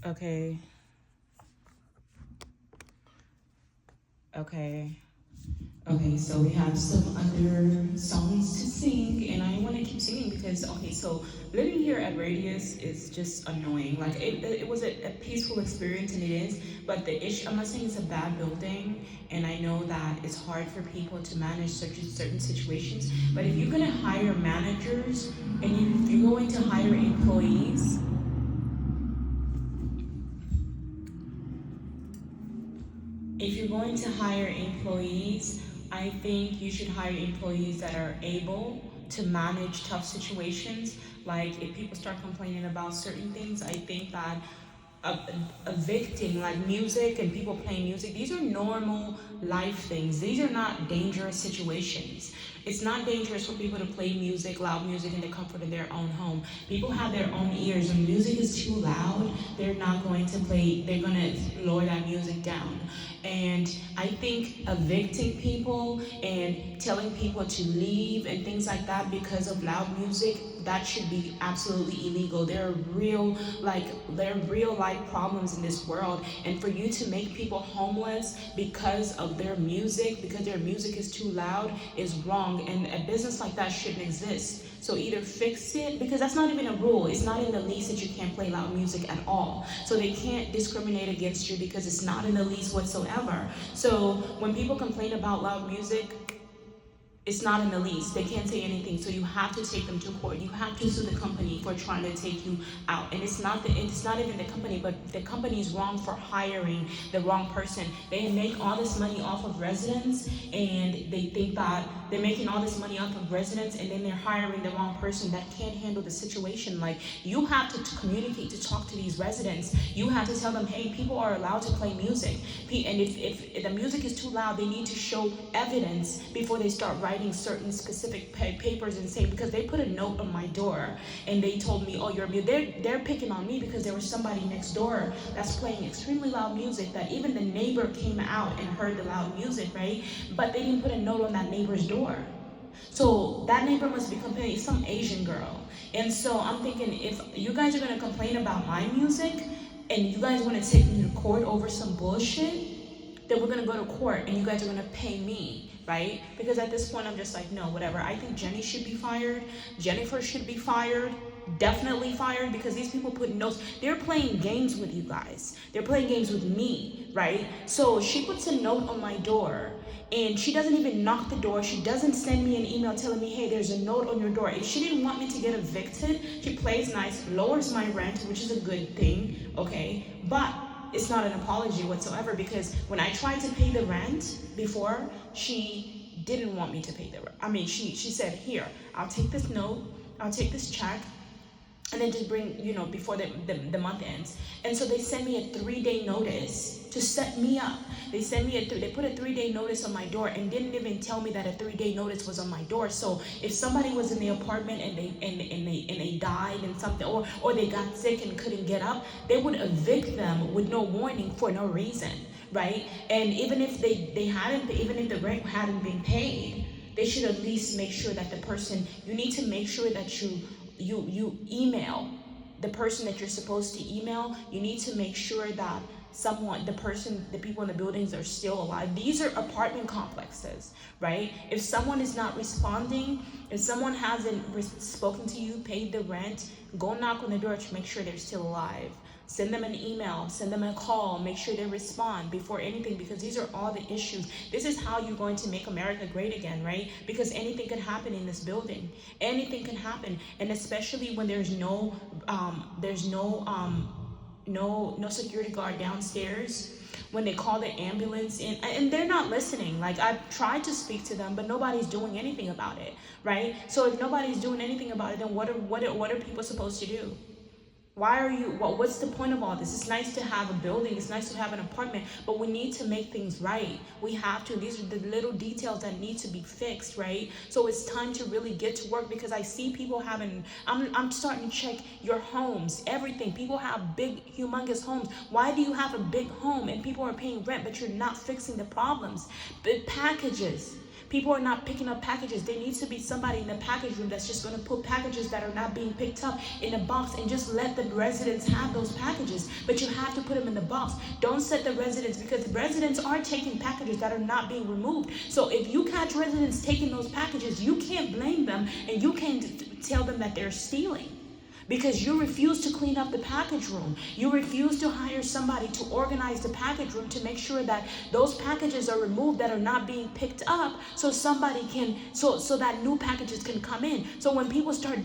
Okay. Okay. Okay, so we have some other songs to sing, and I want to keep singing because, okay, so living here at Radius is just annoying. Like, it was a peaceful experience, and it is, but the issue, I'm not saying it's a bad building, and I know that it's hard for people to manage certain situations, but if you're going to hire managers, and if you're going to hire employees, if you're going to hire employees, I think you should hire employees that are able to manage tough situations. Like if people start complaining about certain things, I think that uh, evicting like music and people playing music, these are normal life things. These are not dangerous situations. It's not dangerous for people to play music, loud music, in the comfort of their own home. People have their own ears. When music is too loud, they're not going to play, they're going to lower that music down. And I think evicting people and telling people to leave and things like that because of loud music, that should be absolutely illegal. There are real life problems in this world, and for you to make people homeless because of their music, because their music is too loud, is wrong. And a business like that shouldn't exist. So either fix it, because that's not even a rule. It's not in the lease that you can't play loud music at all. So they can't discriminate against you because it's not in the lease whatsoever. So when people complain about loud music, it's not in the lease. They can't say anything. So you have to take them to court. You have to sue the company for trying to take you out. And it's not even the company, but the company is wrong for hiring the wrong person. They make all this money off of residents, and they think that they're making all this money off of residents, and then they're hiring the wrong person that can't handle the situation. Like, you have to communicate, to talk to these residents. You have to tell them, hey, people are allowed to play music. And if the music is too loud, they need to show evidence before they start writing certain specific papers and saying, because they put a note on my door and they told me, oh, they're picking on me because there was somebody next door that's playing extremely loud music, that even the neighbor came out and heard the loud music, right? But they didn't put a note on that neighbor's door. So that neighbor must be complaining, some Asian girl. And so I'm thinking, if you guys are gonna complain about my music and you guys wanna take me to court over some bullshit, then we're gonna go to court and you guys are gonna pay me, right? Because at this point I'm just like, no, whatever. I think Jenny should be fired. Jennifer should be fired. Definitely fired, because these people put notes. They're playing games with you guys. They're playing games with me, right? So she puts a note on my door, and she doesn't even knock the door. She doesn't send me an email telling me, hey, there's a note on your door. If she didn't want me to get evicted, she plays nice, lowers my rent, which is a good thing, okay? But it's not an apology whatsoever, because when I tried to pay the rent before, she didn't want me to pay the rent. I mean, she said, here, I'll take this note, I'll take this check, and then just bring, before the month ends. And so they send me a 3-day notice to set me up. They put a 3-day notice on my door and didn't even tell me that a 3-day notice was on my door. So if somebody was in the apartment and they died and something, or they got sick and couldn't get up, they would evict them with no warning for no reason, right? And even if even if the rent hadn't been paid, they should at least make sure that you need to make sure that you email the person that you're supposed to email. You need to make sure that the people in the buildings are still alive. These are apartment complexes, right? If someone is not responding, if someone hasn't spoken to you, paid the rent, go knock on the door to make sure they're still alive. Send them an email, send them a call, make sure they respond before anything, because these are all the issues. This is how you're going to make America great again, right? Because anything can happen in this building. Anything can happen. And especially when there's no security guard downstairs, when they call the ambulance in, and they're not listening. Like, I've tried to speak to them, but nobody's doing anything about it, right? So if nobody's doing anything about it, then what are people supposed to do? What's the point of all this? It's nice to have a building, it's nice to have an apartment, but we need to make things right. We have to. These are the little details that need to be fixed, right? So it's time to really get to work, because I see people I'm starting to check your homes, everything. People have big, humongous homes. Why do you have a big home and people are paying rent, but you're not fixing the problems? Packages. People are not picking up packages. There needs to be somebody in the package room that's just going to put packages that are not being picked up in a box and just let the residents have those packages. But you have to put them in the box. Don't set the residents, because the residents are taking packages that are not being removed. So if you catch residents taking those packages, you can't blame them and you can't tell them that they're stealing. Because you refuse to clean up the package room. You refuse to hire somebody to organize the package room to make sure that those packages are removed that are not being picked up, so somebody can, so that new packages can come in. So when people start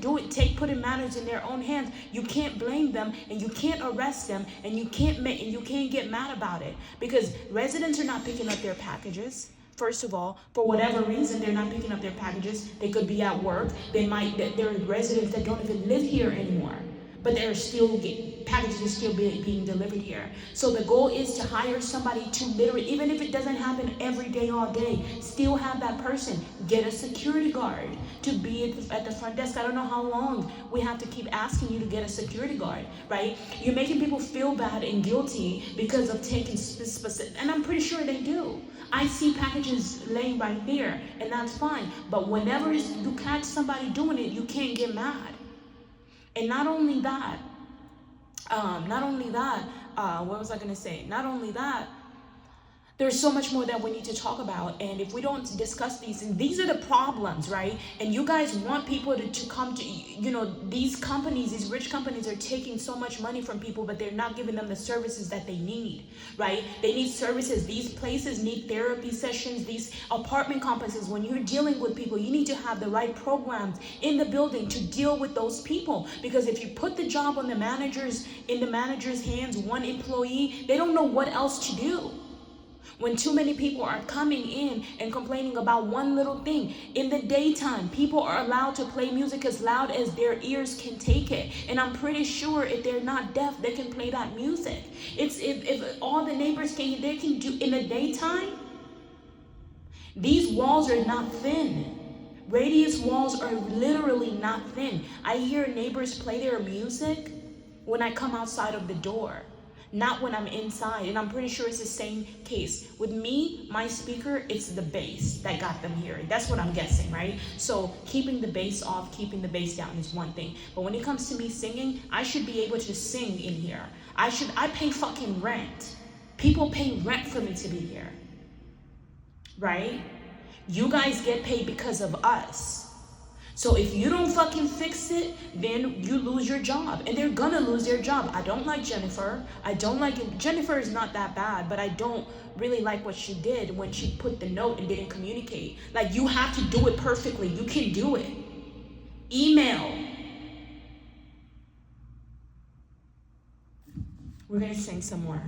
putting matters in their own hands, you can't blame them and you can't arrest them and you can't get mad about it, because residents are not picking up their packages. First of all, for whatever reason, they're not picking up their packages. They could be at work. There are residents that don't even live here anymore, but packages are still being delivered here. So the goal is to hire somebody to literally, even if it doesn't happen every day, all day, still have that person. Get a security guard to be at the front desk. I don't know how long we have to keep asking you to get a security guard, right? You're making people feel bad and guilty because of taking specific, and I'm pretty sure they do. I see packages laying right there, and that's fine. But whenever you catch somebody doing it, you can't get mad. And not only that, what was I going to say? Not only that, there's so much more that we need to talk about. And if we don't discuss these, and these are the problems, right? And you guys want people to come to, these companies, these rich companies are taking so much money from people, but they're not giving them the services that they need, right? They need services. These places need therapy sessions, these apartment complexes. When you're dealing with people, you need to have the right programs in the building to deal with those people. Because if you put the job on in the manager's hands, one employee, they don't know what else to do. When too many people are coming in and complaining about one little thing. In the daytime, people are allowed to play music as loud as their ears can take it. And I'm pretty sure if they're not deaf, they can play that music. If all the neighbors they can do in the daytime. These walls are not thin. Radius walls are literally not thin. I hear neighbors play their music when I come outside of the door, not when I'm inside. And I'm pretty sure it's the same case. With me, my speaker, it's the bass that got them here. That's what I'm guessing, right? So keeping the bass off, keeping the bass down is one thing. But when it comes to me singing, I should be able to sing in here. I pay fucking rent. People pay rent for me to be here, right? You guys get paid because of us. So if you don't fucking fix it, then you lose your job. And they're gonna lose their job. I don't like Jennifer. Jennifer is not that bad, but I don't really like what she did when she put the note and didn't communicate. Like, you have to do it perfectly. You can do it. Email. We're gonna sing some more.